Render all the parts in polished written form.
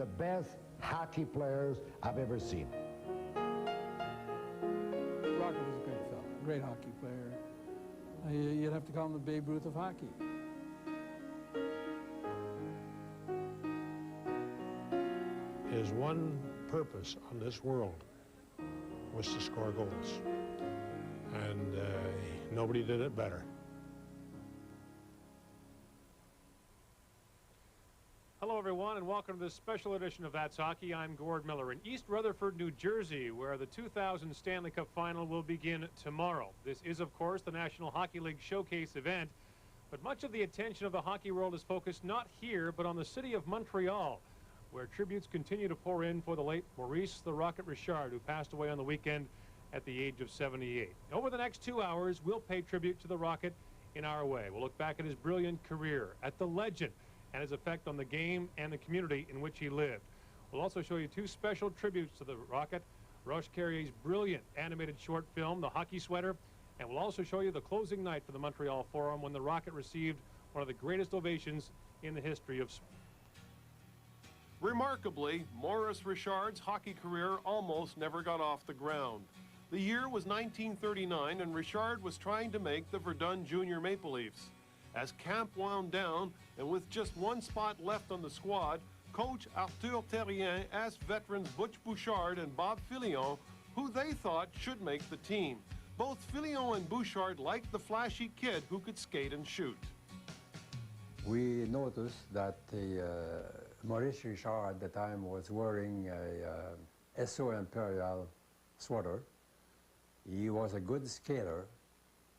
the best hockey players I've ever seen. Rocket was a great fellow, great hockey player. You'd have to call him the Babe Ruth of hockey. His one purpose on this world was to score goals, and nobody did it better. Hello, everyone, and welcome to this special edition of That's Hockey. I'm Gord Miller in East Rutherford, New Jersey, where the 2000 Stanley Cup Final will begin tomorrow. This is, of course, the National Hockey League Showcase event, but much of the attention of the hockey world is focused not here, but on the city of Montreal, where tributes continue to pour in for the late Maurice the Rocket Richard, who passed away on the weekend at the age of 78. Over the next 2 hours, we'll pay tribute to the Rocket in our way. We'll look back at his brilliant career, at the legend, and his effect on the game and the community in which he lived. We'll also show you two special tributes to the Rocket, Roche Carrier's brilliant animated short film, The Hockey Sweater, and we'll also show you the closing night for the Montreal Forum when the Rocket received one of the greatest ovations in the history of sport. Remarkably, Maurice Richard's hockey career almost never got off the ground. The year was 1939, and Richard was trying to make the Verdun Junior Maple Leafs. As camp wound down, and with just one spot left on the squad, coach Arthur Terrien asked veterans Butch Bouchard and Bob Fillion who they thought should make the team. Both Fillion and Bouchard liked the flashy kid who could skate and shoot. We noticed that Maurice Richard at the time was wearing a SO Imperial sweater. He was a good skater,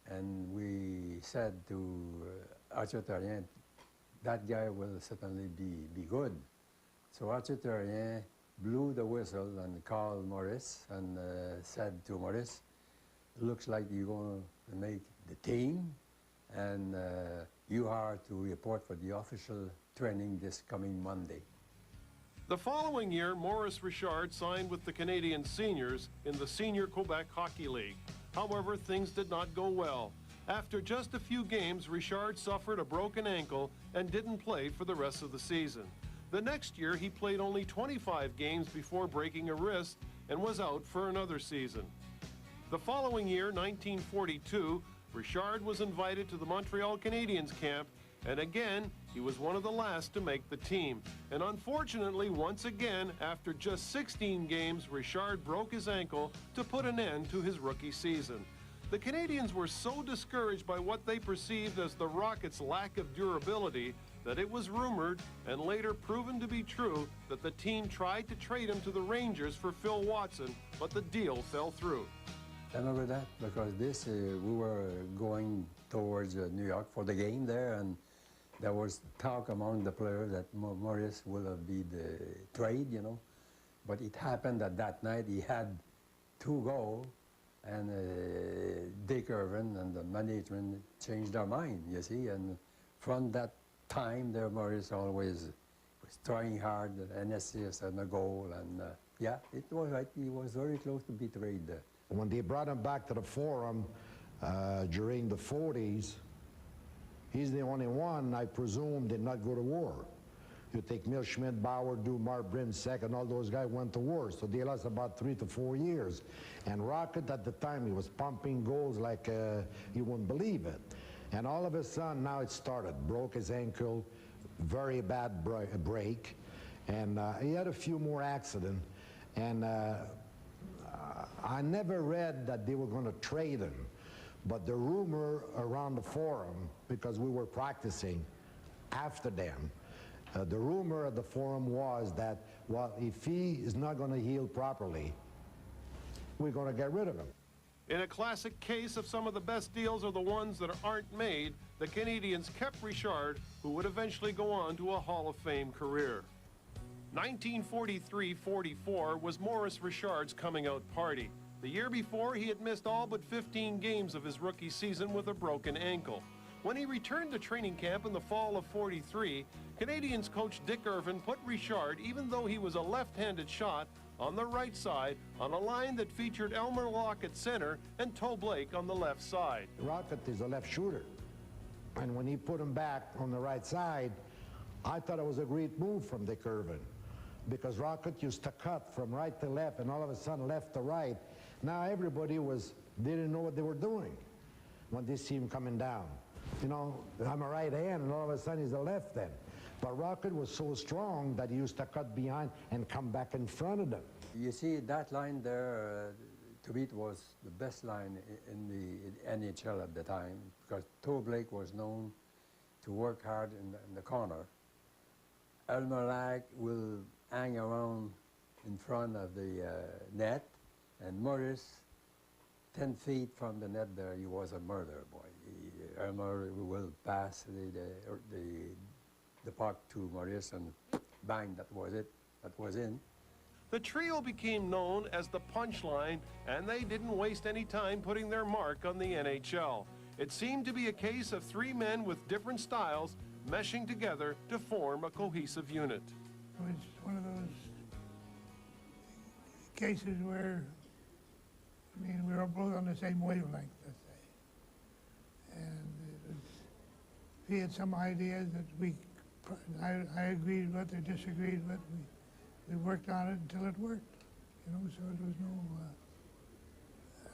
and we said to Arthur Terrien, that guy will certainly be good. So Arthur Terrien blew the whistle and called Maurice and said to Maurice, looks like you're going to make the team, and you are to report for the official training this coming Monday. The following year, Maurice Richard signed with the Canadian seniors in the Senior Quebec Hockey League. However, things did not go well. After just a few games, Richard suffered a broken ankle and didn't play for the rest of the season. The next year, he played only 25 games before breaking a wrist and was out for another season. The following year, 1942, Richard was invited to the Montreal Canadiens camp, and again, he was one of the last to make the team. And unfortunately, once again, after just 16 games, Richard broke his ankle to put an end to his rookie season. The Canadiens were so discouraged by what they perceived as the Rockets' lack of durability that it was rumored, and later proven to be true, that the team tried to trade him to the Rangers for Phil Watson, but the deal fell through. I remember that because we were going towards New York for the game there, and there was talk among the players that Maurice will be the trade, you know. But it happened that night he had 2 goals, and Dick Irvin and the management changed their mind, you see. And from that time there, Maurice always was trying hard, an assist and a goal, and yeah, it was right. He was very close to be traded. When they brought him back to the Forum during the 40s, he's the only one, I presume, did not go to war. You take Mill Schmidt, Bauer, Dumar, Brimsek, and all those guys went to war. So they lost about 3 to 4 years. And Rocket, at the time, he was pumping goals like you wouldn't believe it. And all of a sudden, now it started. Broke his ankle, very bad break. And he had a few more accidents. And I never read that they were going to trade him. But the rumor around the Forum, because we were practicing after them, the rumor at the Forum was that, well, if he is not going to heal properly, we're going to get rid of him. In a classic case of some of the best deals are the ones that aren't made, the Canadiens kept Richard, who would eventually go on to a Hall of Fame career. 1943-44 was Maurice Richard's coming-out party. The year before, he had missed all but 15 games of his rookie season with a broken ankle. When he returned to training camp in the fall of '43, Canadiens coach Dick Irvin put Richard, even though he was a left-handed shot, on the right side on a line that featured Elmer Locke at center and Toe Blake on the left side. Rocket is a left shooter, and when he put him back on the right side, I thought it was a great move from Dick Irvin. because Rocket used to cut from right to left and all of a sudden left to right. Now everybody didn't know what they were doing when they see him coming down. You know, I'm a right hand and all of a sudden he's a left hand. But Rocket was so strong that he used to cut behind and come back in front of them. You see, that line there, to me, it was the best line in the NHL at the time, because Toe Blake was known to work hard in the corner. Elmer Lack will hang around in front of the net, and Morris, 10 feet from the net there, he was a murder boy. Elmer will pass the puck to Morris, and bang, that was it. That was in. The trio became known as the Punchline, and they didn't waste any time putting their mark on the NHL. It seemed to be a case of three men with different styles meshing together to form a cohesive unit. It was one of those cases where, I mean, we were both on the same wavelength, let's say. And it was, he had some ideas that I agreed with or disagreed with. We worked on it until it worked, you know, so it was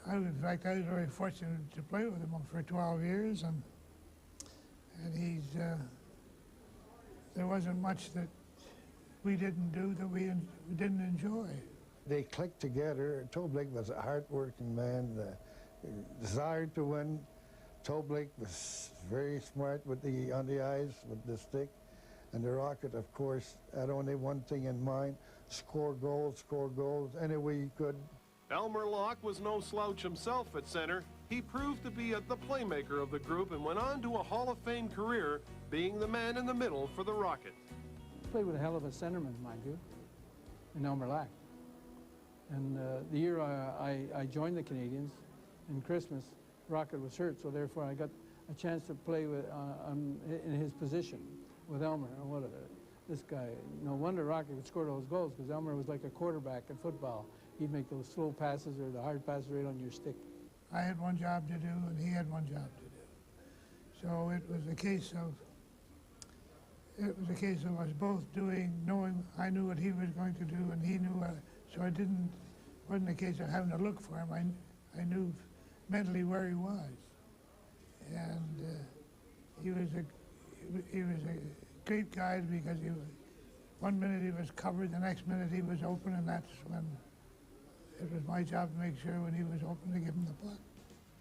no, in fact, I was very fortunate to play with him for 12 years, and there wasn't much that we didn't do that we didn't enjoy. They clicked together. Toe Blake was a hard-working man, desired to win. Toe Blake was very smart on the ice with the stick. And the Rocket, of course, had only one thing in mind: score goals, any way he could. Elmer Locke was no slouch himself at center. He proved to be the playmaker of the group and went on to a Hall of Fame career, being the man in the middle for the Rocket. Played with a hell of a centerman, mind you, in Elmer Lack. And the year I joined the Canadians, in Christmas, Rocket was hurt, so therefore I got a chance to play with, in his position with Elmer. And this guy, no wonder Rocket could score those goals, because Elmer was like a quarterback in football. He'd make those slow passes or the hard passes right on your stick. I had one job to do, and he had one job to do. So it was a case of us both knowing I knew what he was going to do, and he knew what. So it wasn't a case of having to look for him. I knew mentally where he was, and he was a great guy, because one minute he was covered, the next minute he was open, and that's when it was my job to make sure when he was open to give him the puck.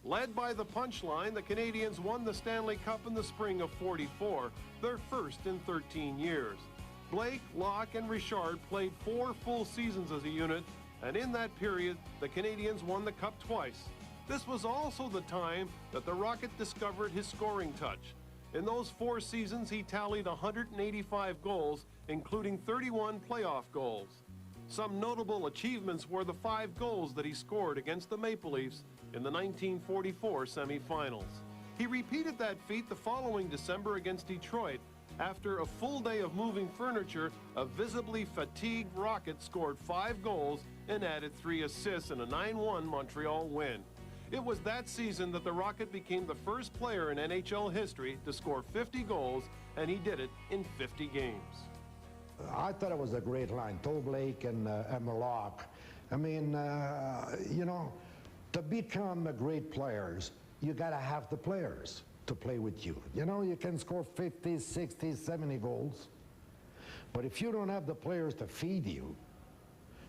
Led by the Punchline, the Canadians won the Stanley Cup in the spring of '44, their first in 13 years. Blake, Locke, and Richard played 4 full seasons as a unit, and in that period, the Canadians won the Cup twice. This was also the time that the Rocket discovered his scoring touch. In those 4 seasons, he tallied 185 goals, including 31 playoff goals. Some notable achievements were the 5 goals that he scored against the Maple Leafs in the 1944 semifinals. He repeated that feat the following December against Detroit. After a full day of moving furniture, a visibly fatigued Rocket scored 5 goals and added 3 assists in a 9-1 Montreal win. It was that season that the Rocket became the first player in NHL history to score 50 goals, and he did it in 50 games. I thought it was a great line, Toe Blake and Elmer Locke. I mean, you know, to become great players, you got to have the players to play with you. You know, you can score 50, 60, 70 goals, but if you don't have the players to feed you,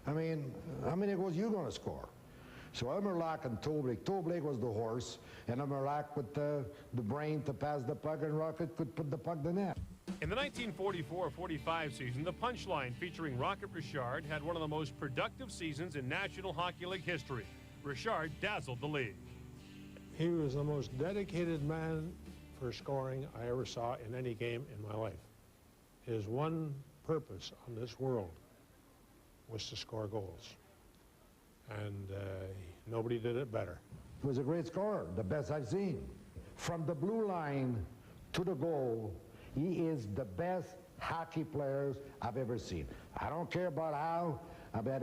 I mean, how many goals are you going to score? So Elmer Locke and Toe Blake was the horse, and Elmer Locke with the brain to pass the puck, and Rocket could put the puck in the net. In the 1944-45 season, the Punchline featuring Rocket Richard had one of the most productive seasons in National Hockey League history. Richard dazzled the league. He was the most dedicated man for scoring I ever saw in any game in my life. His one purpose on this world was to score goals. And nobody did it better. He was a great scorer, the best I've seen. From the blue line to the goal, he is the best hockey players I've ever seen. I don't care about how, but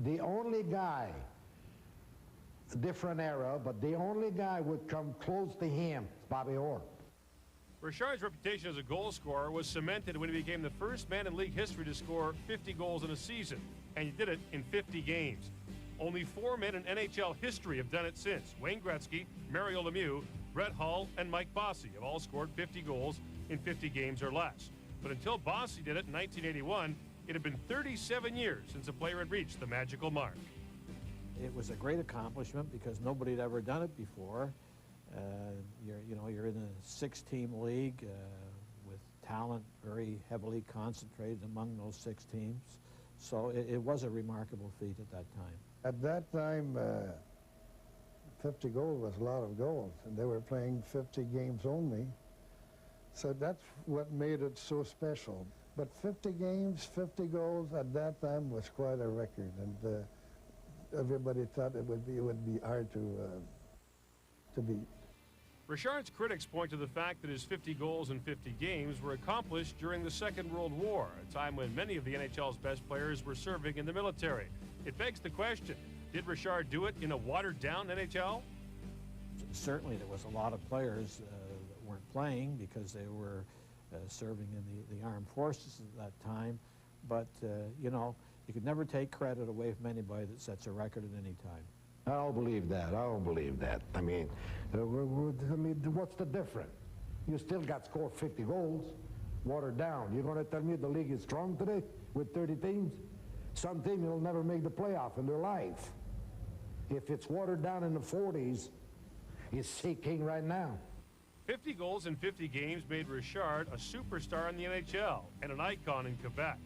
the only guy, different era, but the only guy would come close to him is Bobby Orr. Richard's reputation as a goal scorer was cemented when he became the first man in league history to score 50 goals in a season, and he did it in 50 games. Only 4 men in NHL history have done it since. Wayne Gretzky, Mario Lemieux, Brett Hull, and Mike Bossy have all scored 50 goals in 50 games or less. But until Bossy did it in 1981, it had been 37 years since a player had reached the magical mark. It was a great accomplishment because nobody had ever done it before. You're in a 6-team league with talent very heavily concentrated among those 6 teams. So it was a remarkable feat at that time. At that time, 50 goals was a lot of goals, and they were playing 50 games only. So that's what made it so special. But 50 games, 50 goals at that time was quite a record, and everybody thought it would be hard to beat. Richard's critics point to the fact that his 50 goals in 50 games were accomplished during the Second World War, a time when many of the NHL's best players were serving in the military. It begs the question, did Richard do it in a watered-down NHL? Certainly there was a lot of players that weren't playing because they were serving in the armed forces at that time. But, you could never take credit away from anybody that sets a record at any time. I don't believe that. I don't believe that. I mean, what's the difference? You still got scored 50 goals, watered down. You're going to tell me the league is strong today with 30 teams? Some team will never make the playoff in their life. If it's watered down in the 40s, it's sinking right now. 50 goals in 50 games made Richard a superstar in the NHL and an icon in Quebec.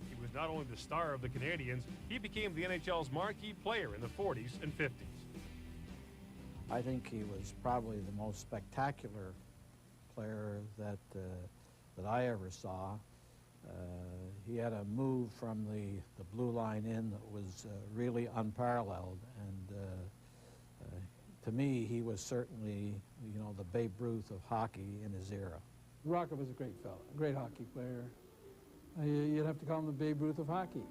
He was not only the star of the Canadiens, he became the NHL's marquee player in the 40s and 50s. I think he was probably the most spectacular player that I ever saw. He had a move from the blue line in that was really unparalleled, and to me, he was certainly, the Babe Ruth of hockey in his era. Rocket was a great fellow, a great hockey player. You'd have to call him the Babe Ruth of hockey.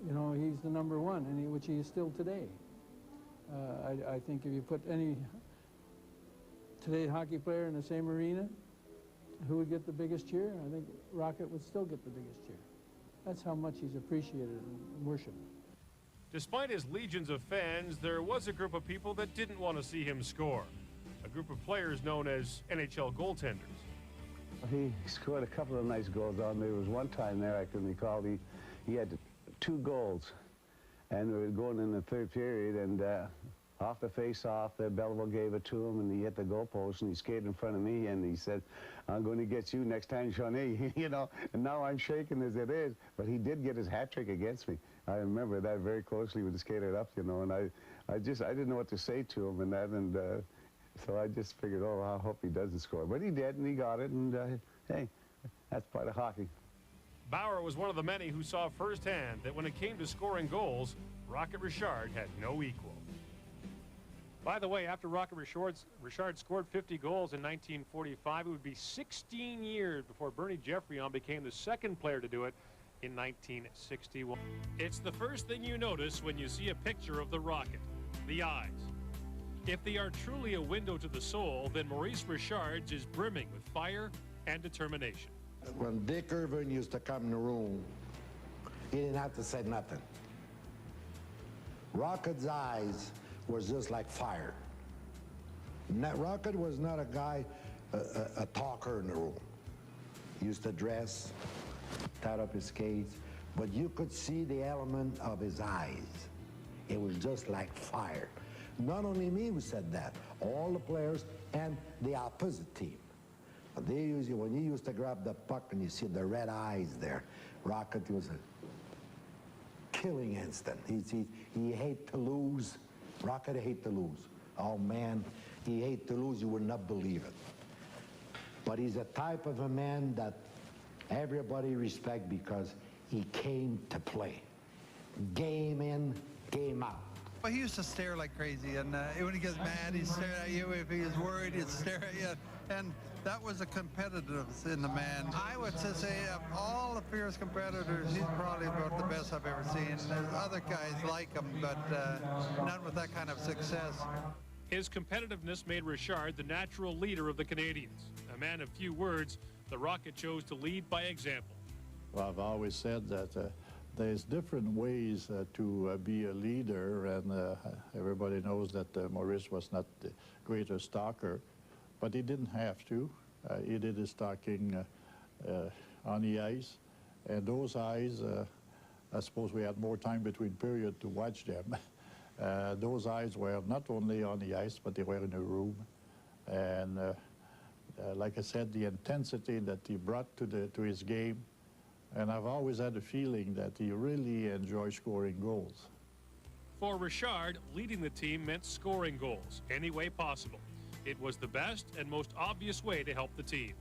He's the #1, and which he is still today. I think if you put any today hockey player in the same arena, who would get the biggest cheer? I think Rocket would still get the biggest cheer. That's how much he's appreciated and worshipped. Despite his legions of fans, there was a group of people that didn't want to see him score. A group of players known as NHL goaltenders. He scored a couple of nice goals on me. There was one time there I can recall he had 2 goals, and we were going in the 3rd period, and off the face-off, Belleville gave it to him, and he hit the goalpost, and he skated in front of me, and he said, "I'm going to get you next time, Shawnee," and now I'm shaking as it is, but he did get his hat trick against me. I remember that very closely when he skated up, and I didn't know what to say to him and that, and so I just figured, oh, I hope he doesn't score. But he did, and he got it, and hey, that's part of hockey. Bauer was one of the many who saw firsthand that when it came to scoring goals, Rocket Richard had no equal. By the way, after Rocket Richard scored 50 goals in 1945, it would be 16 years before Bernie Geoffrion became the second player to do it in 1961. It's the first thing you notice when you see a picture of the Rocket, the eyes. If they are truly a window to the soul, then Maurice Richard's is brimming with fire and determination. When Dick Irvin used to come in the room, he didn't have to say nothing. Rocket's eyes was just like fire. Rocket was not a guy, a talker in the room. He used to dress, tied up his skates, but you could see the element of his eyes. It was just like fire. Not only me who said that, all the players and the opposite team. When he used to grab the puck and you see the red eyes there, Rocket was a killing instant. He hate to lose. Rocket hate to lose. Oh man, he hate to lose, you would not believe it. But he's a type of a man that everybody respect because he came to play. Game in, game out. Well, he used to stare like crazy, and when he gets mad, he'd stare at you. If he was worried, he'd stare at you. And that was a competitiveness in the man. I would say of all the fierce competitors, he's probably about the best I've ever seen. There's other guys like him, but none with that kind of success. His competitiveness made Richard the natural leader of the Canadians. A man of few words, the Rocket chose to lead by example. Well, I've always said that there's different ways to be a leader, and everybody knows that Maurice was not the greatest talker, but he didn't have to. He did his talking on the ice, and those eyes, I suppose we had more time between periods to watch them. Those eyes were not only on the ice, but they were in the room. And like I said, the intensity that he brought to his game, and I've always had a feeling that he really enjoyed scoring goals. For Richard, leading the team meant scoring goals any way possible. It was the best and most obvious way to help the team.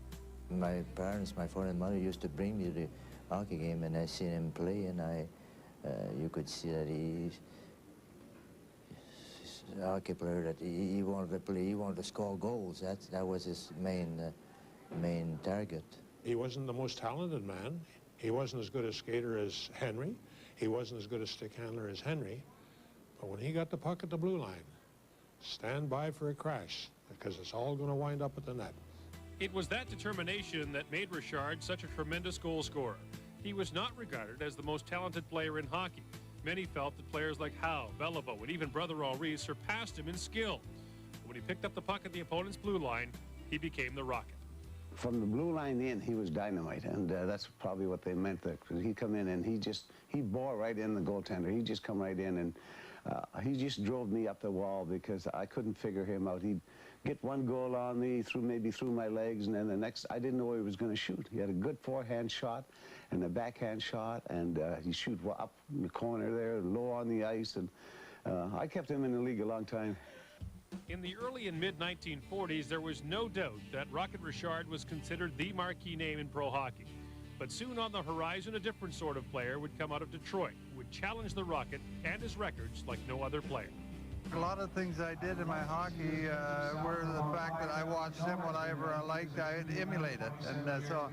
My parents, my father and mother, used to bring me to the hockey game, and I seen him play, and you could see that he's a hockey player, that he wanted to play, he wanted to score goals. That was his main target. He wasn't the most talented man. He wasn't as good a skater as Henry. He wasn't as good a stick handler as Henry. But when he got the puck at the blue line, stand by for a crash, because it's all going to wind up at the net. It was that determination that made Richard such a tremendous goal scorer. He was not regarded as the most talented player in hockey. Many felt that players like Howe, Beliveau, and even brother Henri surpassed him in skill. But when he picked up the puck at the opponent's blue line, he became the Rocket. From the blue line in, he was dynamite, and that's probably what they meant. That he'd come in and he bore right in the goaltender. He'd just come right in, and he just drove me up the wall because I couldn't figure him out. He'd get one goal on me, maybe through my legs, and then the next, I didn't know where he was going to shoot. He had a good forehand shot and a backhand shot, and he'd shoot up in the corner there, low on the ice, and I kept him in the league a long time. In the early and mid-1940s, there was no doubt that Rocket Richard was considered the marquee name in pro hockey. But soon on the horizon, a different sort of player would come out of Detroit, who would challenge the Rocket and his records like no other player. A lot of things I did in my hockey were the fact that I watched him, whatever I liked, I'd emulate it. And so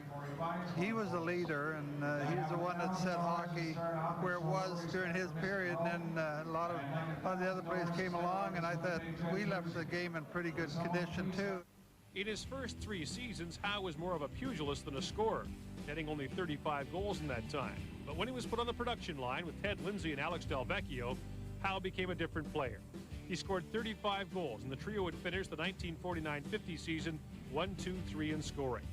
he was the leader, and he's the one that set hockey where it was during his period. And then a lot of the other players came along, and I thought we left the game in pretty good condition, too. In his first 3 seasons, Howe was more of a pugilist than a scorer, netting only 35 goals in that time. But when he was put on the production line with Ted Lindsay and Alex Del Vecchio, Howe became a different player. He scored 35 goals, and the trio would finish the 1949-50 season 1-2-3 in scoring.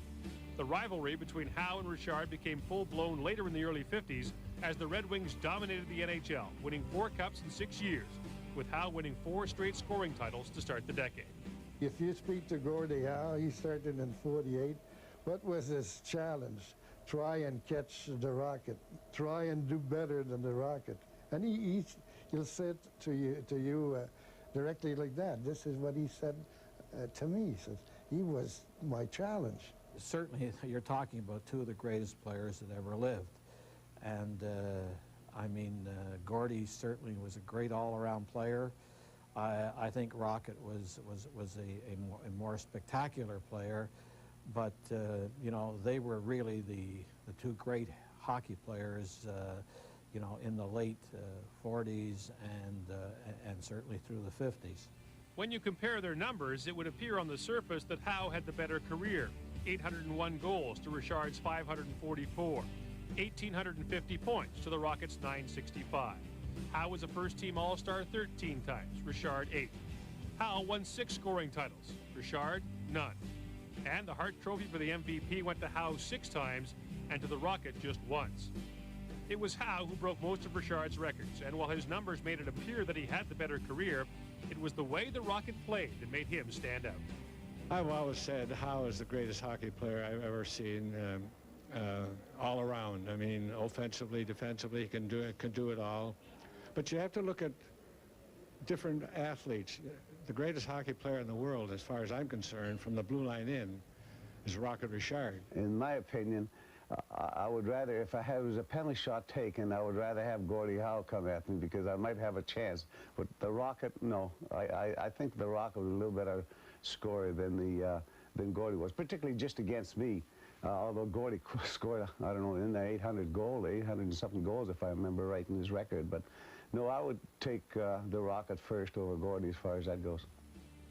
The rivalry between Howe and Richard became full-blown later in the early 50s as the Red Wings dominated the NHL, winning 4 cups in 6 years, with Howe winning 4 straight scoring titles to start the decade. If you speak to Gordie Howe, he started in '48. What was his challenge? Try and catch the Rocket. Try and do better than the Rocket. And he'll say it to you directly like that. This is what he said to me. He says, he was my challenge. Certainly, you're talking about 2 of the greatest players that ever lived. And I mean, Gordie certainly was a great all-around player. I think Rocket was a more spectacular player, but you know, they were really the 2 great hockey players, you know, in the late 40s and certainly through the 50s. When you compare their numbers, it would appear on the surface that Howe had the better career. 801 goals to Richard's 544. 1,850 points to the Rockets' 965. Howe was a first-team All-Star 13 times, Richard 8. Howe won 6 scoring titles, Richard none. And the Hart Trophy for the MVP went to Howe 6 times and to the Rocket just once. It was Howe who broke most of Richard's records, and while his numbers made it appear that he had the better career, it was the way the Rocket played that made him stand out. I've always said Howe is the greatest hockey player I've ever seen, all around. I mean, offensively, defensively, he can do it all. But you have to look at different athletes. The greatest hockey player in the world, as far as I'm concerned, from the blue line in, is Rocket Richard. In my opinion, I would rather, if I was a penalty shot taken, I would rather have Gordie Howe come at me because I might have a chance. But the Rocket, no. I think the Rocket was a little better scorer than Gordie was, particularly just against me. Although Gordie scored, I don't know, in the 800 and something goals, if I remember right in his record. But no, I would take the Rocket first over Gordie as far as that goes.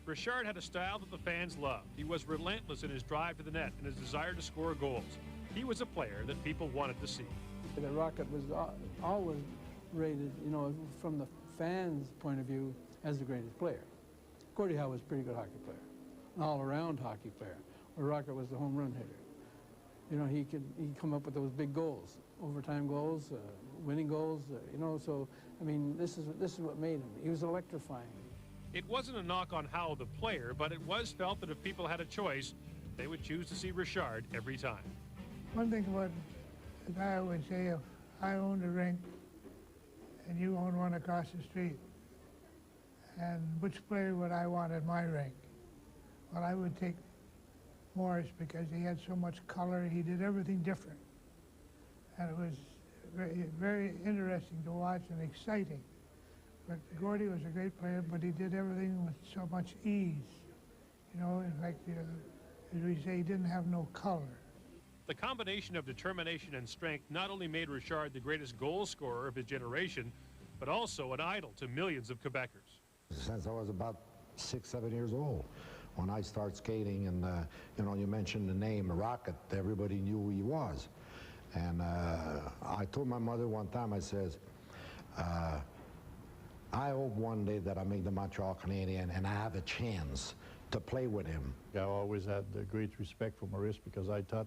Richard had a style that the fans loved. He was relentless in his drive to the net and his desire to score goals. He was a player that people wanted to see. The Rocket was always rated, you know, from the fans' point of view, as the greatest player. Gordie Howe was a pretty good hockey player, an all-around hockey player, where Rocket was the home run hitter. You know, he'd come up with those big goals, overtime goals, winning goals, you know, so, I mean, this is what made him. He was electrifying. It wasn't a knock on Howe the player, but it was felt that if people had a choice, they would choose to see Richard every time. One thing about it, I would say, if I owned a rink and you owned one across the street, and which player would I want at my rink? Well, I would take Morris because he had so much color. He did everything different. And it was very, very interesting to watch and exciting. But Gordie was a great player, but he did everything with so much ease. You know, in fact, as we say, he didn't have no color. The combination of determination and strength not only made Richard the greatest goal scorer of his generation, but also an idol to millions of Quebecers. Since I was about 6, 7 years old, when I started skating, and you know, you mentioned the name Rocket, everybody knew who he was. And I told my mother one time, I says, I hope one day that I make the Montreal Canadian and I have a chance to play with him. I always had great respect for Maurice because I thought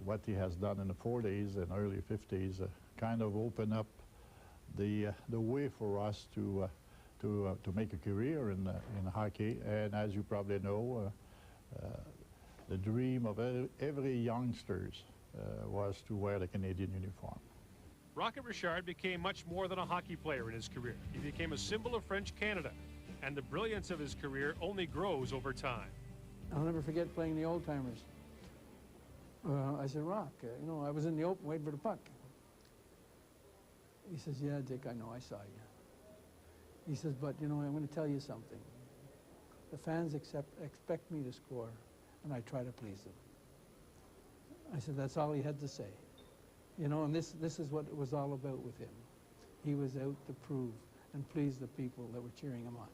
what he has done in the 40s and early 50s kind of opened up the way for us to make a career in hockey. And as you probably know, the dream of every youngsters was to wear the Canadian uniform. Rocket Richard became much more than a hockey player in his career. He became a symbol of French Canada, and the brilliance of his career only grows over time. I'll never forget playing the old timers. I said, Rock, you know, I was in the open waiting for the puck. He says, yeah, Dick, I know, I saw you. He says, but, you know, I'm going to tell you something. The fans expect me to score, and I try to please them. I said, that's all he had to say. You know, and this is what it was all about with him. He was out to prove and please the people that were cheering him on.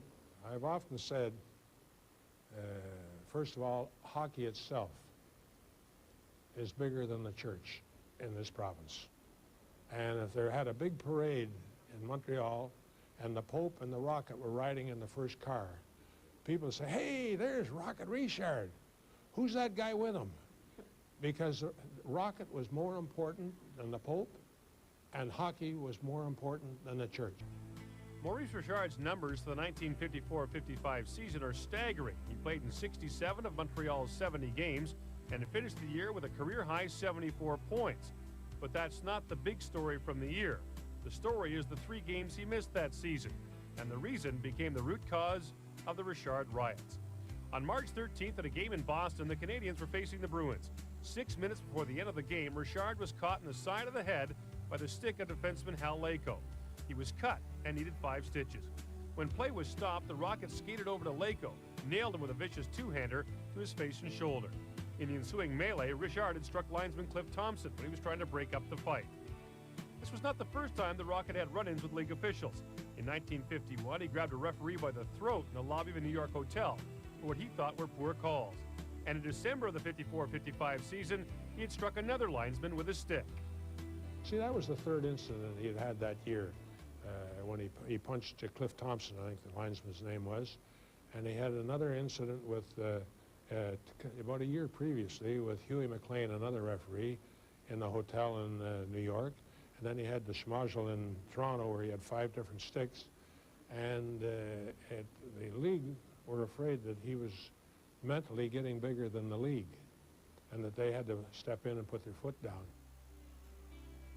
I've often said, first of all, hockey itself is bigger than the church in this province. And if there had a big parade in Montreal and the Pope and the Rocket were riding in the first car, people would say, hey, there's Rocket Richard. Who's that guy with him? Because Rocket was more important than the Pope, and hockey was more important than the church. Maurice Richard's numbers for the 1954-55 season are staggering. He played in 67 of Montreal's 70 games and finished the year with a career-high 74 points. But that's not the big story from the year. The story is the 3 games he missed that season, and the reason became the root cause of the Richard riots. On March 13th, at a game in Boston, the Canadiens were facing the Bruins. 6 minutes before the end of the game, Richard was caught in the side of the head by the stick of defenseman Hal Leko. He was cut and needed 5 stitches. When play was stopped, the Rockets skated over to Leko, nailed him with a vicious two-hander to his face and shoulder. In the ensuing melee, Richard had struck linesman Cliff Thompson when he was trying to break up the fight. This was not the first time the Rocket had run-ins with league officials. In 1951, he grabbed a referee by the throat in the lobby of a New York hotel for what he thought were poor calls. And in December of the 54-55 season, he had struck another linesman with a stick. See, that was the 3rd incident he had had that year when he punched Cliff Thompson, I think the linesman's name was. And he had another incident with, about a year previously, with Huey McLean, another referee, in the hotel in New York. And then he had the schmozzle in Toronto where he had 5 different sticks. And the league were afraid that he was mentally getting bigger than the league, and that they had to step in and put their foot down.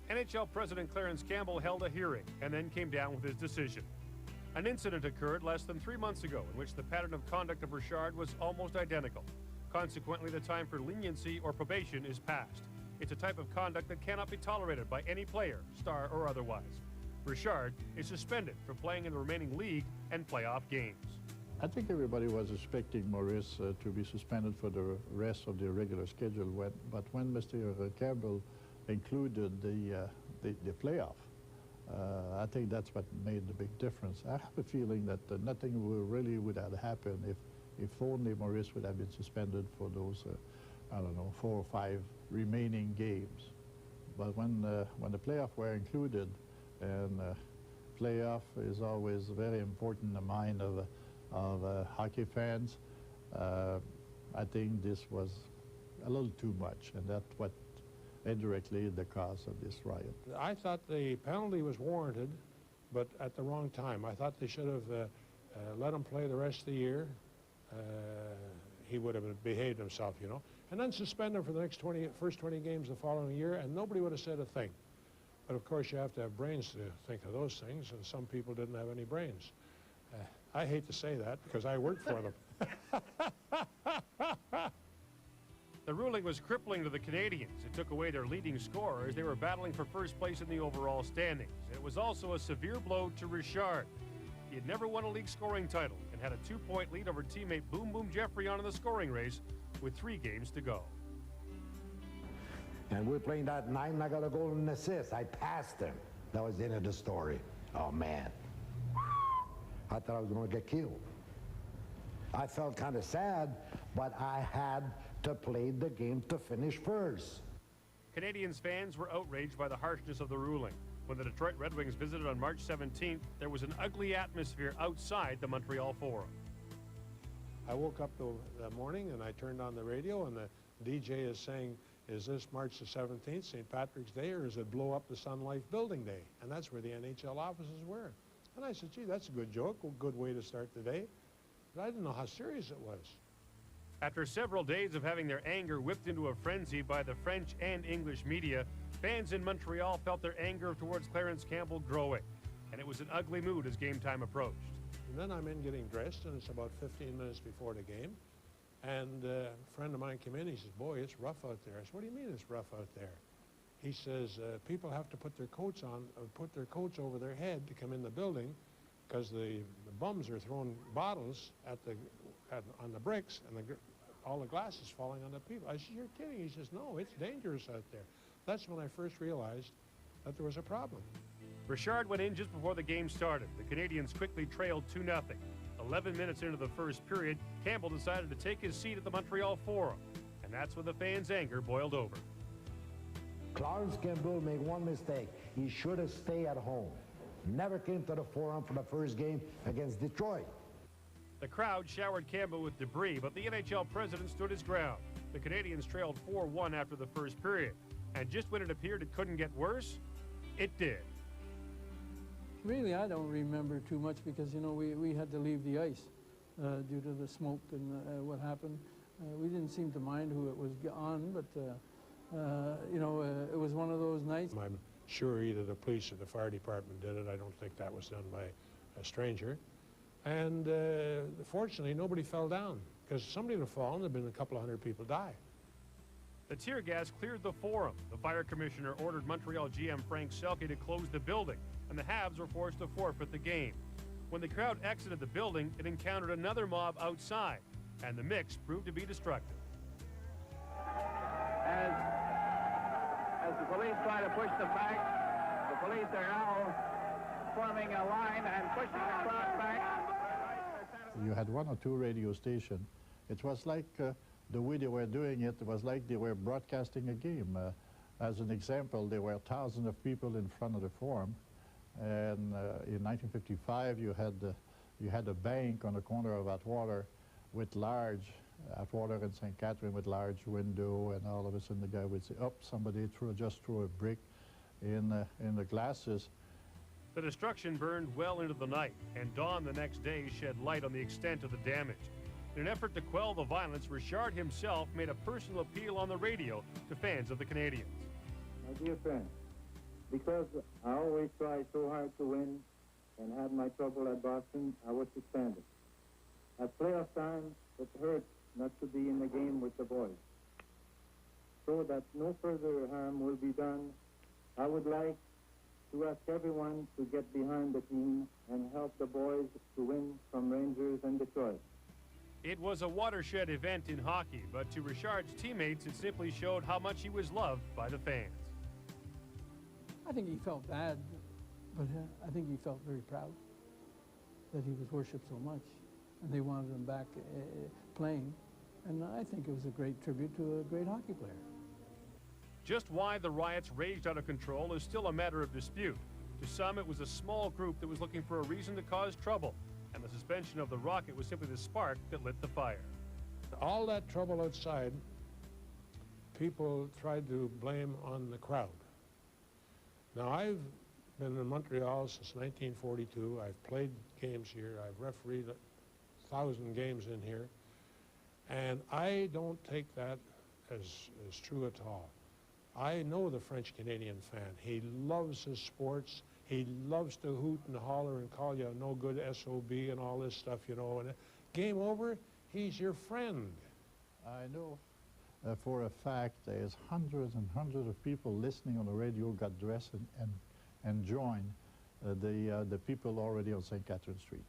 NHL President Clarence Campbell held a hearing and then came down with his decision. An incident occurred less than 3 months ago in which the pattern of conduct of Richard was almost identical. Consequently, the time for leniency or probation is past. It's a type of conduct that cannot be tolerated by any player, star or otherwise. Richard is suspended from playing in the remaining league and playoff games. I think everybody was expecting Maurice to be suspended for the rest of the regular schedule, but when Mr. Campbell included the playoff, I think that's what made the big difference. I have a feeling that nothing really would have happened if only Maurice would have been suspended for those, I don't know, 4 or 5 remaining games. But when the playoffs were included, and playoff is always very important in the mind of hockey fans, I think this was a little too much, and that's what indirectly the cause of this riot. I thought the penalty was warranted, but at the wrong time. I thought they should have let him play the rest of the year. He would have behaved himself, you know, and then suspend him for the first 20 games the following year, and nobody would have said a thing. But of course, you have to have brains to think of those things, and some people didn't have any brains. I hate to say that because I worked for them. The ruling was crippling to the Canadians. It took away their leading scorer as they were battling for first place in the overall standings. It was also a severe blow to Richard. He had never won a league scoring title and had a 2-point lead over teammate Boom Boom Jeffrey on in the scoring race with 3 games to go. And we're playing that night, and I got a goal and an assist. I passed him. That was the end of the story. Oh, man. I thought I was going to get killed. I felt kind of sad, but I had to play the game to finish first. Canadians fans were outraged by the harshness of the ruling. When the Detroit Red Wings visited on March 17th, there was an ugly atmosphere outside the Montreal Forum. I woke up the morning and I turned on the radio, and the DJ is saying, is this March the 17th, St. Patrick's Day, or is it Blow Up the Sun Life Building Day? And that's where the NHL offices were. And I said, gee, that's a good joke, a good way to start the day. But I didn't know how serious it was. After several days of having their anger whipped into a frenzy by the French and English media, fans in Montreal felt their anger towards Clarence Campbell growing. And it was an ugly mood as game time approached. And then I'm in getting dressed, and it's about 15 minutes before the game. And a friend of mine came in, he says, boy, it's rough out there. I said, what do you mean it's rough out there? He says, people have to put their coats on, put their coats over their head to come in the building because the bums are throwing bottles on the bricks, and all the glass is falling on the people. I said, you're kidding. He says, no, it's dangerous out there. That's when I first realized that there was a problem. Richard went in just before the game started. The Canadians quickly trailed 2-0. 11 minutes into the first period, Campbell decided to take his seat at the Montreal Forum, and that's when the fans' anger boiled over. Clarence Campbell made one mistake. He should have stayed at home. Never came to the Forum for the first game against Detroit. The crowd showered Campbell with debris, but the NHL president stood his ground. The Canadians trailed 4-1 after the first period, and just when it appeared it couldn't get worse, it did. Really, I don't remember too much because, you know, we had to leave the ice due to the smoke and what happened. We didn't seem to mind who it was on, but, you know, it was one of those nights. I'm sure either the police or the fire department did it. I don't think that was done by a stranger. And fortunately, nobody fell down, because somebody would have fallen, there'd been a couple of hundred people die. The tear gas cleared the Forum. The fire commissioner ordered Montreal GM Frank Selke to close the building, and the Habs were forced to forfeit the game. When the crowd exited the building, it encountered another mob outside, and the mix proved to be destructive. As the police try to push them back, the police are now forming a line and pushing the crowd back. You had 1 or 2 radio stations. It was like the way they were doing it was like they were broadcasting a game. As an example, there were thousands of people in front of the Forum, and in 1955 you had a bank on the corner of Atwater with large, Atwater and St. Catherine with large window, and all of a sudden the guy would say, oh, somebody just threw a brick in the glasses. The destruction burned well into the night, and dawn the next day shed light on the extent of the damage. In an effort to quell the violence, Richard himself made a personal appeal on the radio to fans of the Canadians. My dear friend, because I always tried so hard to win and had my trouble at Boston, I was suspended. At playoff time, it hurts not to be in the game with the boys. So that no further harm will be done, I would like to ask everyone to get behind the team and help the boys to win from Rangers and Detroit. It was a watershed event in hockey, but to Richard's teammates, it simply showed how much he was loved by the fans. I think he felt bad But I think he felt very proud that he was worshipped so much, and they wanted him back playing. And I think it was a great tribute to a great hockey player. Just why the riots raged out of control is still a matter of dispute. To some, it was a small group that was looking for a reason to cause trouble, and the suspension of the rocket was simply the spark that lit the fire. All that trouble outside, people tried to blame on the crowd. Now, I've been in Montreal since 1942. I've played games here. I've refereed 1,000 games in here. And I don't take that as true at all. I know the French-Canadian fan. He loves his sports. He loves to hoot and holler and call you a no-good SOB and all this stuff, you know. And game over, he's your friend. I know for a fact there's hundreds and hundreds of people listening on the radio got dressed and joined the people already on St. Catherine Street.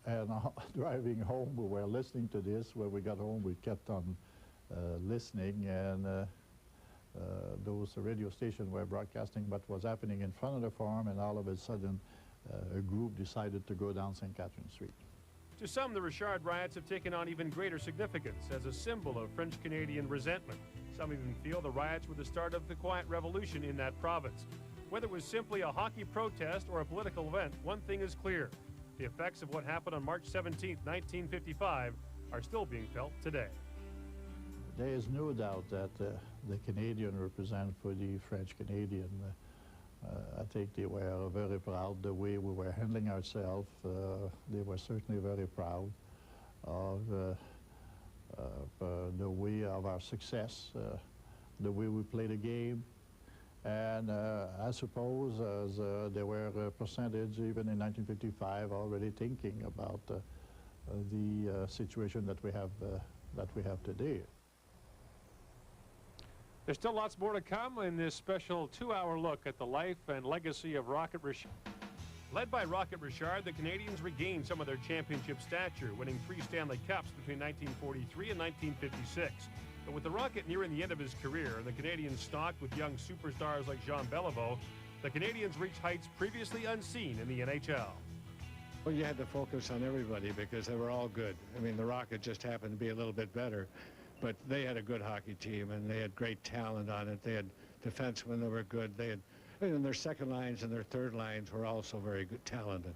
And driving home, we were listening to this. When we got home, we kept on listening, and those radio stations were broadcasting what was happening in front of the farm, and all of a sudden a group decided to go down St. Catherine Street. To some, the Richard riots have taken on even greater significance as a symbol of French-Canadian resentment. Some even feel the riots were the start of the quiet revolution in that province. Whether it was simply a hockey protest or a political event, one thing is clear. The effects of what happened on March 17, 1955 are still being felt today. There is no doubt that the Canadian represent for the French-Canadian. I think they were very proud the way we were handling ourselves. They were certainly very proud of the way of our success, the way we played the game. And I suppose as there were a percentage, even in 1955, already thinking about the situation that we have today. There's still lots more to come in this special 2-hour look at the life and legacy of Rocket Richard. Led by Rocket Richard, the Canadians regained some of their championship stature, winning 3 Stanley Cups between 1943 and 1956. But with the Rocket nearing the end of his career and the Canadians stocked with young superstars like Jean Beliveau, the Canadians reached heights previously unseen in the NHL. Well, you had to focus on everybody because they were all good. I mean, the Rocket just happened to be a little bit better, but they had a good hockey team and they had great talent on it. They had defensemen that were good. They had, and their second lines and their third lines were also very good, talented.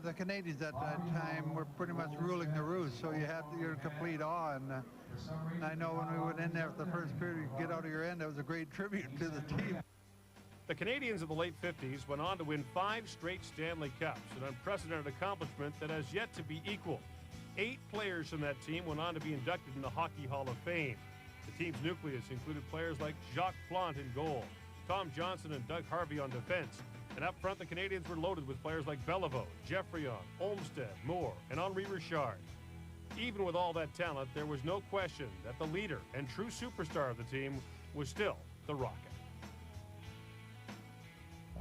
The Canadians at that time were pretty much ruling the roost, so you're in complete awe. And I know when we went in there for the first period, you get out of your end, that was a great tribute to the team. The Canadians of the late 50s went on to win 5 straight Stanley Cups, an unprecedented accomplishment that has yet to be equaled. 8 players from that team went on to be inducted in the Hockey Hall of Fame. The team's nucleus included players like Jacques Plante in goal, Tom Johnson and Doug Harvey on defense. And up front, the Canadians were loaded with players like Beliveau, Geoffrion, Olmsted, Moore, and Henri Richard. Even with all that talent, there was no question that the leader and true superstar of the team was still the Rocket.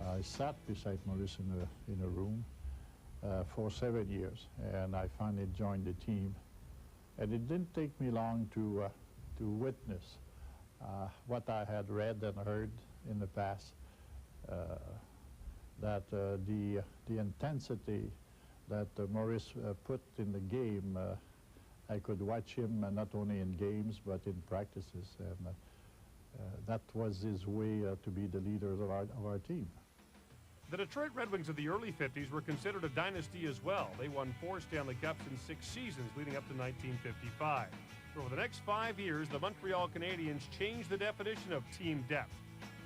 I sat beside Maurice in a room for 7 years, and I finally joined the team. And it didn't take me long to witness what I had read and heard in the past, that the intensity that Maurice put in the game, I could watch him not only in games but in practices, and that was his way to be the leader of our team. The Detroit Red Wings of the early 50s were considered a dynasty as well. They won 4 Stanley Cups in 6 seasons leading up to 1955. But over the next 5 years, the Montreal Canadiens changed the definition of team depth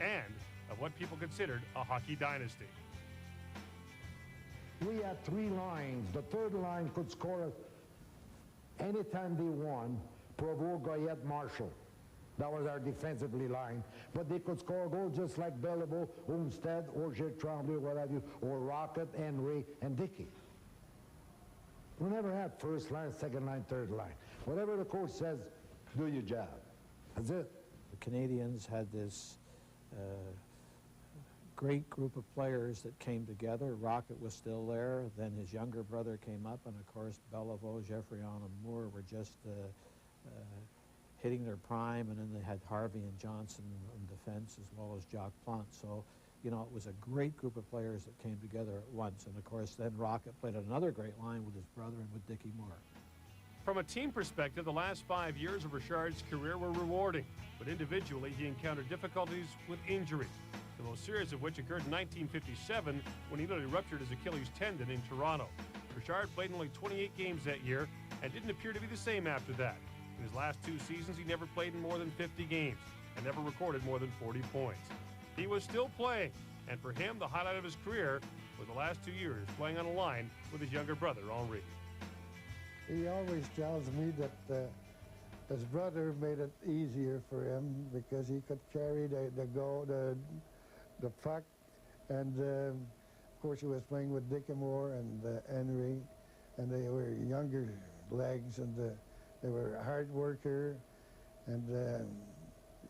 and of what people considered a hockey dynasty. We had 3 lines. The third line could score anytime they won, Provo, Goyette, Marshall. That was our defensively line. But they could score goals just like Beliveau, Olmsted, Auger, Tremblay, what have you, or Rocket, Henry, and Dickey. We never had first line, second line, third line. Whatever the coach says, do your job. That's it. The Canadians had this great group of players that came together. Rocket was still there. Then his younger brother came up, and of course Beliveau, Geoffrion, and Moore were just hitting their prime, and then they had Harvey and Johnson in defense as well as Jacques Plante. So you know, it was a great group of players that came together at once. And of course, then Rocket played on another great line with his brother and with Dickie Moore. From a team perspective, the last 5 years of Richard's career were rewarding, but individually he encountered difficulties with injuries, the most serious of which occurred in 1957 when he nearly ruptured his Achilles tendon in Toronto. Richard played in only 28 games that year and didn't appear to be the same after that. In his last 2 seasons, he never played in more than 50 games and never recorded more than 40 points. He was still playing, and for him, the highlight of his career was the last 2 years playing on a line with his younger brother, Henri. He always tells me that his brother made it easier for him because he could carry the puck, and of course he was playing with Dickie Moore and Henry, and they were younger legs, and they were a hard worker, and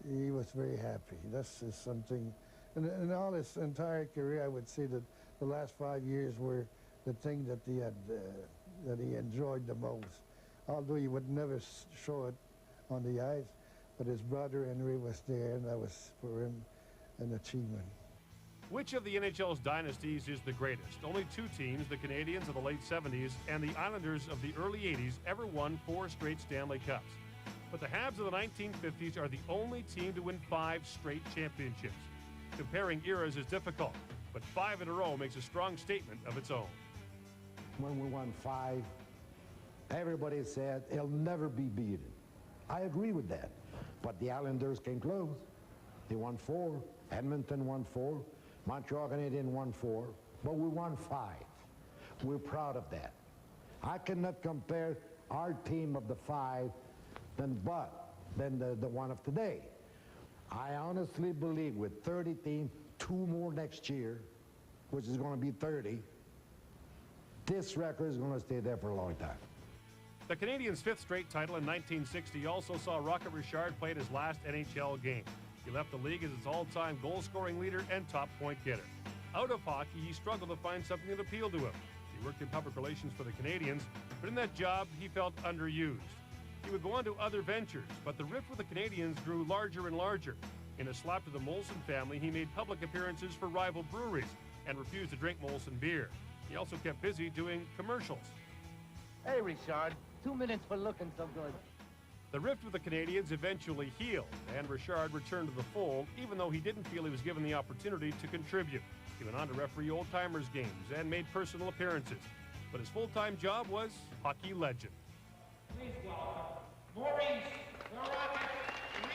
he was very happy. This is something, in all his entire career, I would say that the last 5 years were the thing that he had that he enjoyed the most. Although he would never show it on the ice, but his brother Henry was there, and that was for him an achievement. Which of the NHL's dynasties is the greatest? Only 2 teams, the Canadiens of the late 70s and the Islanders of the early 80s, ever won 4 straight Stanley Cups. But the Habs of the 1950s are the only team to win 5 straight championships. Comparing eras is difficult, but 5 in a row makes a strong statement of its own. When we won 5, everybody said it'll never be beaten. I agree with that. But the Islanders came close. They won 4. Edmonton won 4. Montreal Canadiens won 4. But we won 5. We're proud of that. I cannot compare our team of the 5 than the one of today. I honestly believe with 30 teams, 2 more next year, which is going to be 30, this record is going to stay there for a long time. The Canadiens' 5th straight title in 1960 also saw Rocket Richard play his last NHL game. He left the league as its all-time goal-scoring leader and top point getter. Out of hockey, he struggled to find something that appealed to him. He worked in public relations for the Canadiens, but in that job, he felt underused. He would go on to other ventures, but the rift with the Canadiens grew larger and larger. In a slap to the Molson family, he made public appearances for rival breweries and refused to drink Molson beer. He also kept busy doing commercials. Hey, Richard, 2 minutes for looking so good. The rift with the Canadiens eventually healed, and Richard returned to the fold, even though he didn't feel he was given the opportunity to contribute. He went on to referee old-timers games and made personal appearances. But his full-time job was hockey legend. Please welcome Maurice the Rocket Richard.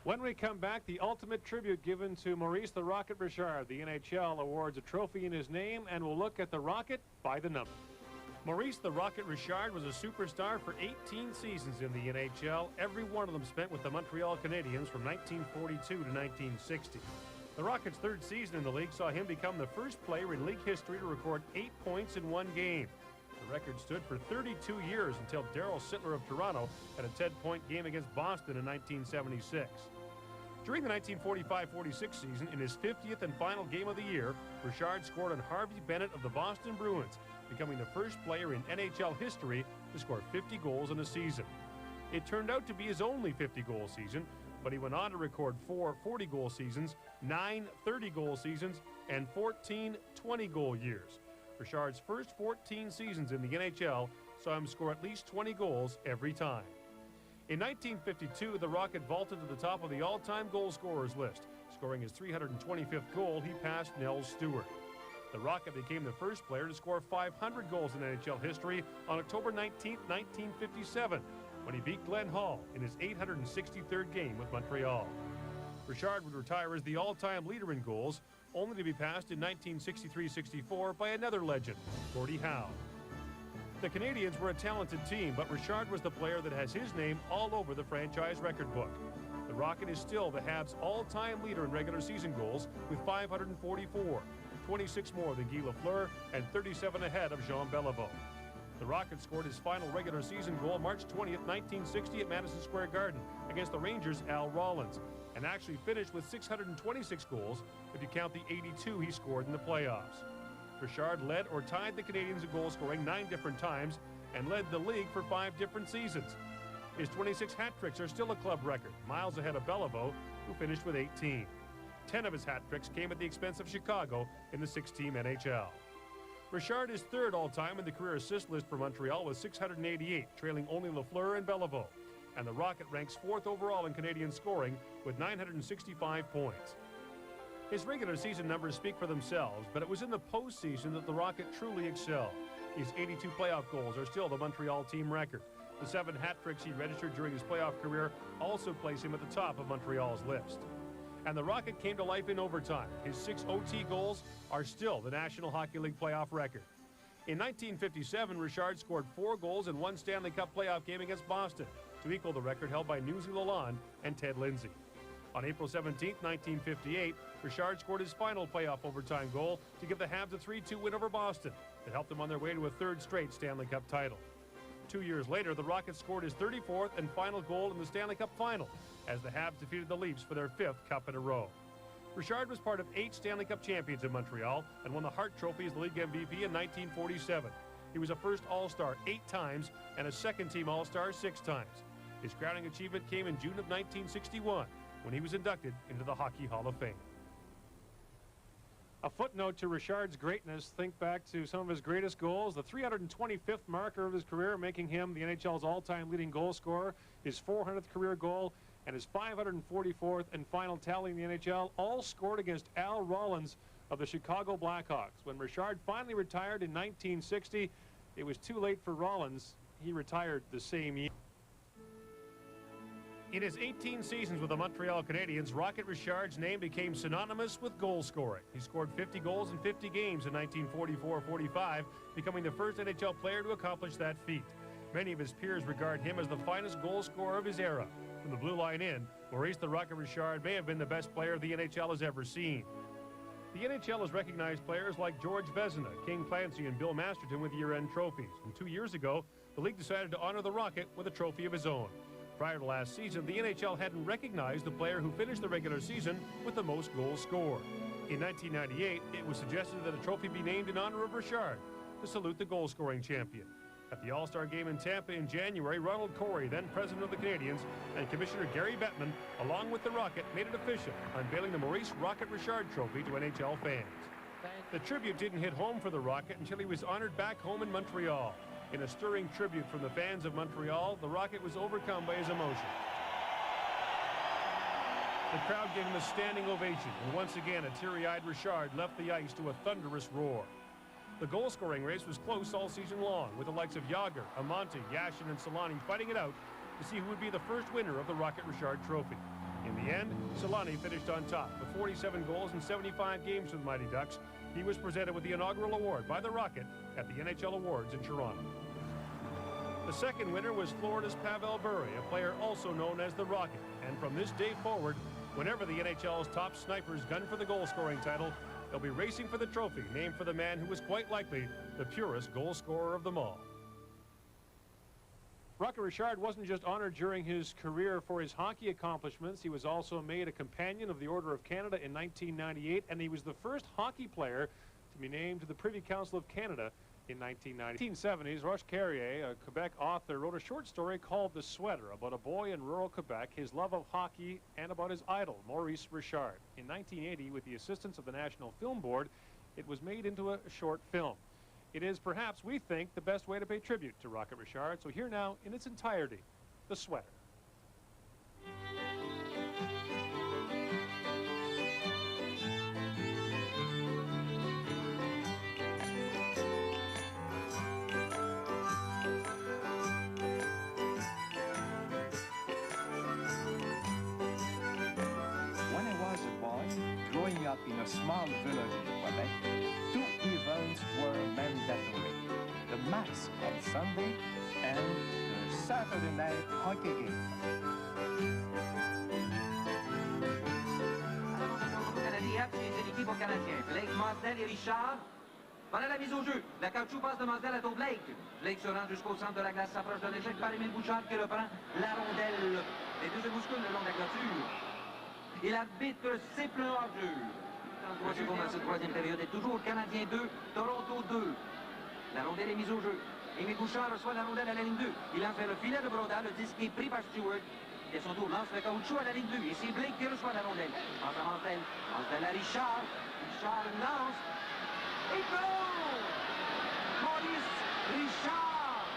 When we come back, the ultimate tribute given to Maurice the Rocket Richard. The NHL awards a trophy in his name, and we'll look at the Rocket by the number. Maurice the Rocket Richard was a superstar for 18 seasons in the NHL, every one of them spent with the Montreal Canadiens from 1942 to 1960. The Rocket's 3rd season in the league saw him become the first player in league history to record 8 points in 1 game. The record stood for 32 years until Darryl Sittler of Toronto had a 10-point game against Boston in 1976. During the 1945-46 season, in his 50th and final game of the year, Richard scored on Harvey Bennett of the Boston Bruins, becoming the first player in NHL history to score 50 goals in a season. It turned out to be his only 50-goal season, but he went on to record 4 40-goal seasons, 9 30-goal seasons, and 14 20-goal years. Richard's first 14 seasons in the NHL saw him score at least 20 goals every time. In 1952, the Rocket vaulted to the top of the all-time goal scorers list. Scoring his 325th goal, he passed Nell Stewart. The Rocket became the first player to score 500 goals in NHL history on October 19, 1957, when he beat Glenn Hall in his 863rd game with Montreal. Richard would retire as the all-time leader in goals, only to be passed in 1963-64 by another legend, Gordie Howe. The Canadiens were a talented team, but Richard was the player that has his name all over the franchise record book. The Rocket is still the Habs' all-time leader in regular season goals with 544, 26 more than Guy Lafleur and 37 ahead of Jean Beliveau. The Rocket scored his final regular season goal March 20th, 1960 at Madison Square Garden against the Rangers' Al Rollins, and actually finished with 626 goals if you count the 82 he scored in the playoffs. Richard led or tied the Canadiens in goal scoring 9 different times and led the league for 5 different seasons. His 26 hat tricks are still a club record, miles ahead of Beliveau, who finished with 18. 10 of his hat tricks came at the expense of Chicago in the 6-team NHL. Richard is third all-time in the career assist list for Montreal with 688, trailing only Lafleur and Beliveau. And the Rocket ranks fourth overall in Canadian scoring with 965 points. His regular season numbers speak for themselves, but it was in the postseason that the Rocket truly excelled. His 82 playoff goals are still the Montreal team record. The 7 hat tricks he registered during his playoff career also place him at the top of Montreal's list. And the Rocket came to life in overtime. His 6 OT goals are still the National Hockey League playoff record. In 1957, Richard scored 4 goals in 1 Stanley Cup playoff game against Boston to equal the record held by Newsy Lalonde and Ted Lindsay. On April 17, 1958, Richard scored his final playoff overtime goal to give the Habs a 3-2 win over Boston that helped them on their way to a 3rd straight Stanley Cup title. 2 years later, the Rockets scored his 34th and final goal in the Stanley Cup final as the Habs defeated the Leafs for their 5th cup in a row. Richard was part of 8 Stanley Cup champions in Montreal and won the Hart Trophy as the league MVP in 1947. He was a first All-Star 8 times and a second-team All-Star 6 times. His crowning achievement came in June of 1961 when he was inducted into the Hockey Hall of Fame. A footnote to Richard's greatness, think back to some of his greatest goals, the 325th marker of his career, making him the NHL's all-time leading goal scorer, his 400th career goal, and his 544th and final tally in the NHL, all scored against Al Rollins of the Chicago Blackhawks. When Richard finally retired in 1960, it was too late for Rollins. He retired the same year. In his 18 seasons with the Montreal Canadiens, Rocket Richard's name became synonymous with goal scoring. He scored 50 goals in 50 games in 1944-45, becoming the first NHL player to accomplish that feat. Many of his peers regard him as the finest goal scorer of his era. From the blue line in, Maurice the Rocket Richard may have been the best player the NHL has ever seen. The NHL has recognized players like George Vezina, King Clancy, and Bill Masterton with year-end trophies. And 2 years ago, the league decided to honor the Rocket with a trophy of his own. Prior to last season, the NHL hadn't recognized the player who finished the regular season with the most goals scored. In 1998, it was suggested that a trophy be named in honor of Richard to salute the goal-scoring champion. At the All-Star game in Tampa in January, Ronald Corey, then president of the Canadiens, and Commissioner Gary Bettman, along with the Rocket, made it official, unveiling the Maurice Rocket Richard Trophy to NHL fans. The tribute didn't hit home for the Rocket until he was honored back home in Montreal. In a stirring tribute from the fans of Montreal, the Rocket was overcome by his emotion. The crowd gave him a standing ovation, and once again, a teary-eyed Richard left the ice to a thunderous roar. The goal-scoring race was close all season long, with the likes of Yager, Amante, Yashin, and Solani fighting it out to see who would be the first winner of the Rocket Richard Trophy. In the end, Solani finished on top with 47 goals in 75 games for the Mighty Ducks. He was presented with the inaugural award by the Rocket at the NHL Awards in Toronto. The second winner was Florida's Pavel Bure, a player also known as the Rocket. And from this day forward, whenever the NHL's top snipers gun for the goal-scoring title, they'll be racing for the trophy, named for the man who was quite likely the purest goal scorer of them all. Rocket Richard wasn't just honored during his career for his hockey accomplishments. He was also made a Companion of the Order of Canada in 1998, and he was the first hockey player to be named to the Privy Council of Canada in 1990. In the 1970s, Roche Carrier, a Quebec author, wrote a short story called The Sweater about a boy in rural Quebec, his love of hockey, and about his idol, Maurice Richard. In 1980, with the assistance of the National Film Board, it was made into a short film. It is perhaps, we think, the best way to pay tribute to Rocket Richard. So here now, in its entirety, The Sweater. When I was a boy, growing up in a small village in Quebec, two events were mandatory: the Mass on Sunday and the Saturday night hockey game. Canadien, c'est l'équipe au Canadien. Blake, Mansdell et Richard. Voilà la mise au jeu. La caoutchouc passe de Mansdell à tour Blake. Blake se rend jusqu'au centre de la glace, s'approche de l'échec par Émile Bouchard qui reprend la rondelle. Les deux se bousculent le long de la clôture. Et l'arbitre siffle hors-jeu. 33 secondes dans cette troisième période est toujours Canadien 2, Toronto 2. La rondelle est mise au jeu. Émile Bouchard reçoit la rondelle à la ligne 2. Il en fait le filet de Broda, le disque est pris par Stewart. Et à son tour lance le caoutchouc à la ligne 2. Et c'est Blake qui reçoit la rondelle. Passe à Mansdell. Mansdell à Richard. Richard lance. Et goal! Maurice Richard!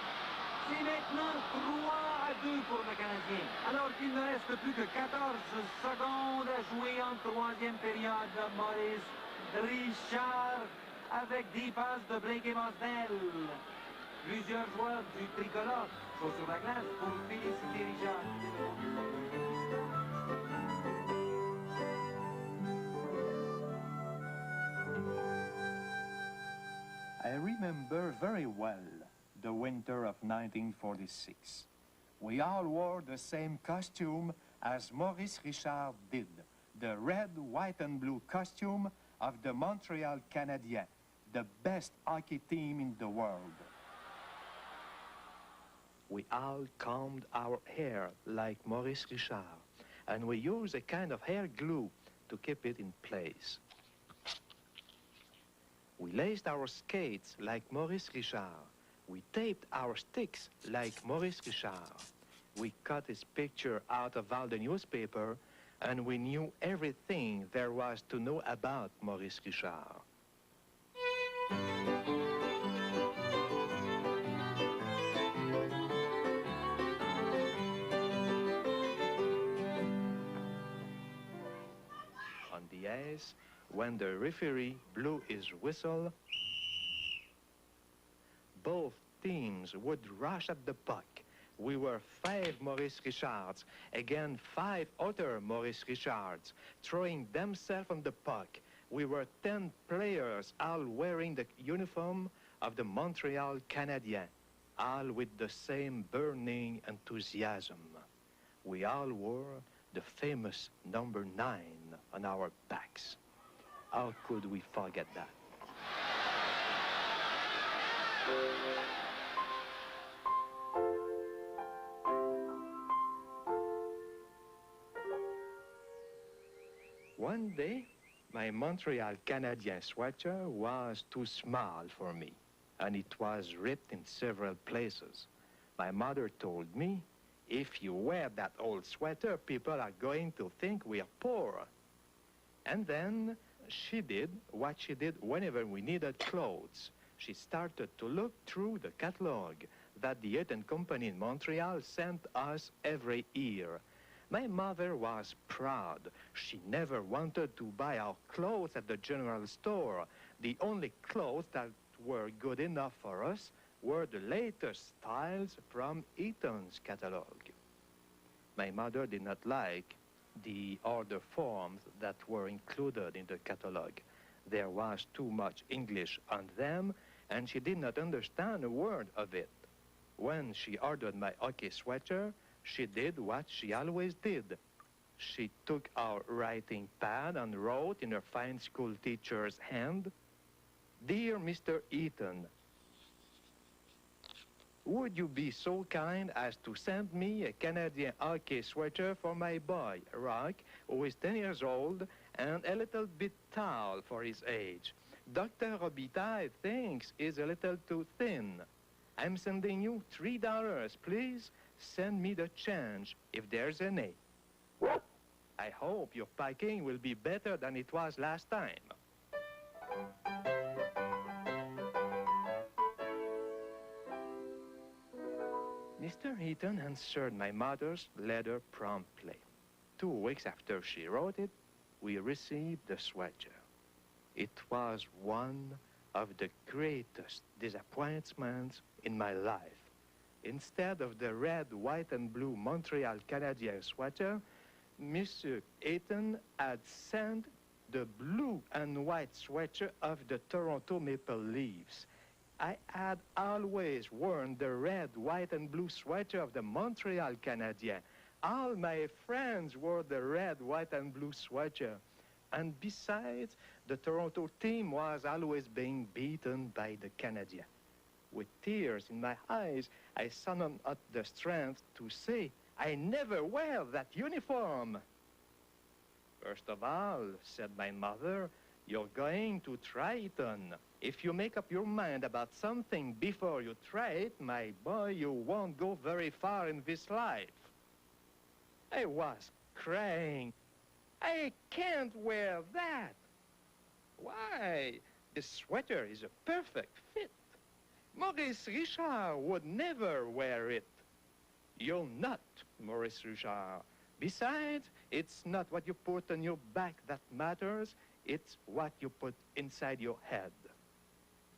C'est maintenant 3-2 pour le Canadien. Alors qu'il ne reste plus que 14 secondes à jouer en troisième période. Maurice Richard avec 10 passes de Blake et Mansdell. Plusieurs joueurs du tricolore sont sur la glace pour féliciter Richard. I remember very well the winter of 1946. We all wore the same costume as Maurice Richard did, the red, white, and blue costume of the Montreal Canadiens, the best hockey team in the world. We all combed our hair like Maurice Richard, and we used a kind of hair glue to keep it in place. We laced our skates like Maurice Richard. We taped our sticks like Maurice Richard. We cut his picture out of all the newspaper, and we knew everything there was to know about Maurice Richard. On the ice, when the referee blew his whistle, both teams would rush at the puck. We were 5 Maurice Richards, again 5 other Maurice Richards, throwing themselves on the puck. We were 10 players, all wearing the uniform of the Montreal Canadiens, all with the same burning enthusiasm. We all wore the famous number 9 on our backs. How could we forget that? One day, my Montreal Canadien sweater was too small for me, and it was ripped in several places. My mother told me, if you wear that old sweater, people are going to think we are poor. And then she did what she did whenever we needed clothes. She started to look through the catalog that the Eaton Company in Montreal sent us every year. My mother was proud. She never wanted to buy our clothes at the general store. The only clothes that were good enough for us were the latest styles from Eaton's catalog. My mother did not like the order forms that were included in the catalog. There was too much English on them, and she did not understand a word of it. When she ordered my hockey sweater, she did what she always did. She took our writing pad and wrote in her fine school teacher's hand, "Dear Mr. Eaton, would you be so kind as to send me a Canadian hockey sweater for my boy, Rock, who is 10 years old and a little bit tall for his age. Dr. Robitaille thinks he's a little too thin. I'm sending you $3, please. Send me the change, if there's any. I hope your packing will be better than it was last time." Mr. Eaton answered my mother's letter promptly. 2 weeks after she wrote it, we received the sweater. It was one of the greatest disappointments in my life. Instead of the red, white, and blue Montreal Canadien sweater, Mr. Eaton had sent the blue and white sweater of the Toronto Maple Leafs. I had always worn the red, white, and blue sweater of the Montreal Canadiens. All my friends wore the red, white, and blue sweater. And besides, the Toronto team was always being beaten by the Canadiens. With tears in my eyes, I summoned up the strength to say, "I never wear that uniform." "First of all," said my mother, You're going to try it on. If you make up your mind about something before you try it, my boy, you won't go very far in this life. I was crying. I can't wear that. Why? This sweater is a perfect fit. Maurice Richard would never wear it. You're not Maurice Richard. Besides, it's not what you put on your back that matters. It's what you put inside your head.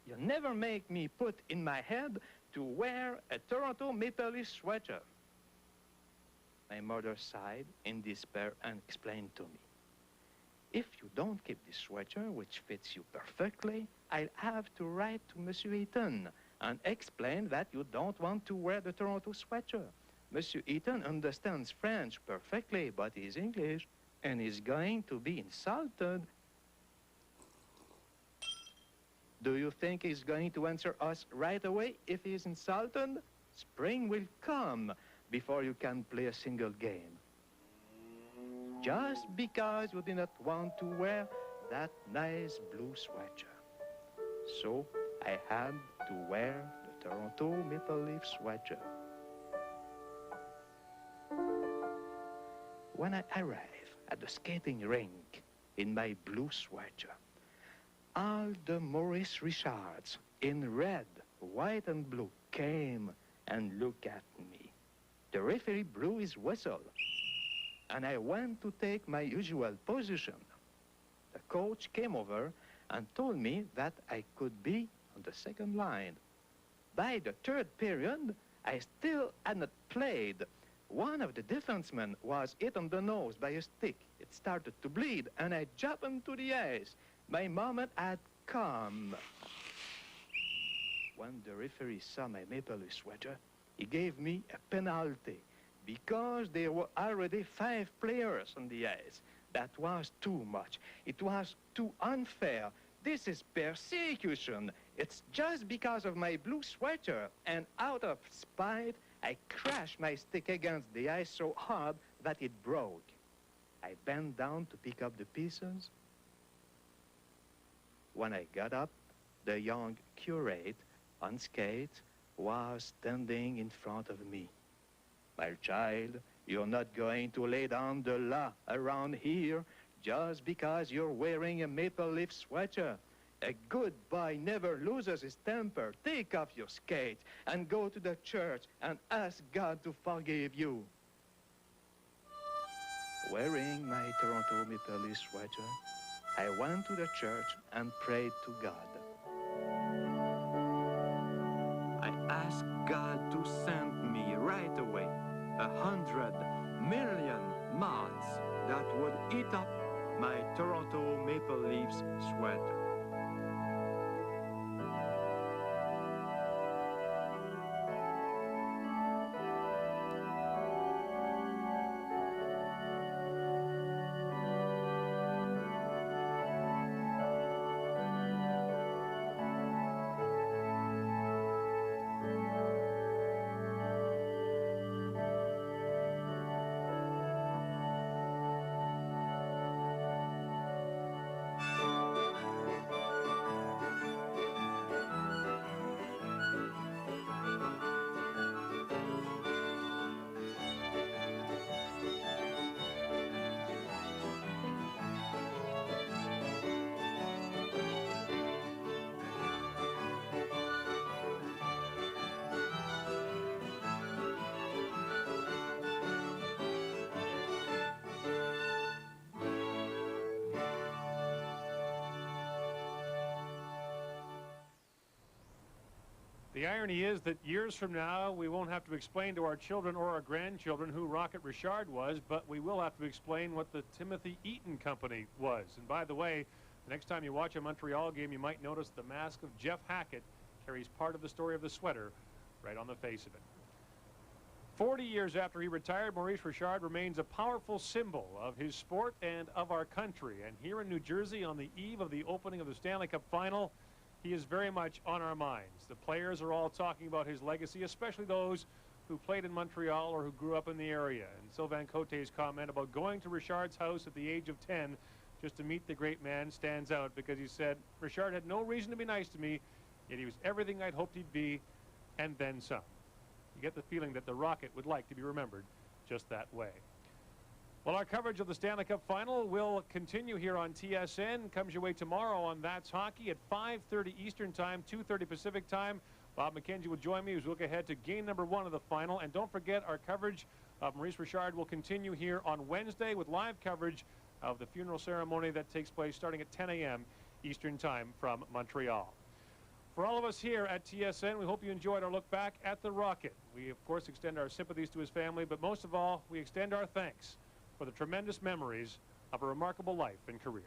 You never make me put in my head to wear a Toronto Maple Leaf sweater. My mother sighed in despair and explained to me, if you don't keep this sweater, which fits you perfectly, I'll have to write to Monsieur Eaton and explain that you don't want to wear the Toronto sweater. Monsieur Eaton understands French perfectly, but he's English, and he's going to be insulted. Do you think he's going to answer us right away if he's insulted? Spring will come before you can play a single game. Just because you did not want to wear that nice blue sweater. So I had to wear the Toronto Maple Leaf sweater. When I arrived at the skating rink in my blue sweater, all the Maurice Richards in red, white, and blue came and looked at me. The referee blew his whistle, and I went to take my usual position. The coach came over and told me that I could be on the second line. By the third period, I still had not played. One of the defensemen was hit on the nose by a stick. It started to bleed, and I jumped into the ice. My moment had come. When the referee saw my Maple Leaf sweater, he gave me a penalty because there were already 5 players on the ice. That was too much. It was too unfair. This is persecution. It's just because of my blue sweater, and out of spite, I crashed my stick against the ice so hard that it broke. I bent down to pick up the pieces. When I got up, the young curate on skates was standing in front of me. My child, you're not going to lay down the law around here just because you're wearing a Maple Leaf sweater. A good boy never loses his temper. Take off your skates and go to the church and ask God to forgive you. Wearing my Toronto Maple Leaf sweater, I went to the church and prayed to God. I asked God to send me right away 100 million moths that would eat up my Toronto Maple Leafs sweater. The irony is that years from now, we won't have to explain to our children or our grandchildren who Rocket Richard was, but we will have to explain what the Timothy Eaton Company was. And by the way, the next time you watch a Montreal game, you might notice the mask of Jeff Hackett carries part of the story of the sweater right on the face of it. 40 years after he retired, Maurice Richard remains a powerful symbol of his sport and of our country. And here in New Jersey, on the eve of the opening of the Stanley Cup Final, he is very much on our minds. The players are all talking about his legacy, especially those who played in Montreal or who grew up in the area. And Sylvain Cote's comment about going to Richard's house at the age of 10 just to meet the great man stands out because he said, Richard had no reason to be nice to me, yet he was everything I'd hoped he'd be, and then some. You get the feeling that the Rocket would like to be remembered just that way. Well, our coverage of the Stanley Cup Final will continue here on TSN. Comes your way tomorrow on That's Hockey at 5:30 Eastern Time, 2:30 Pacific Time. Bob McKenzie will join me as we look ahead to game number 1 of the final. And don't forget, our coverage of Maurice Richard will continue here on Wednesday with live coverage of the funeral ceremony that takes place starting at 10 a.m. Eastern Time from Montreal. For all of us here at TSN, we hope you enjoyed our look back at the Rocket. We, of course, extend our sympathies to his family, but most of all, we extend our thanks for the tremendous memories of a remarkable life and career.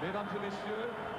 Mesdames et messieurs,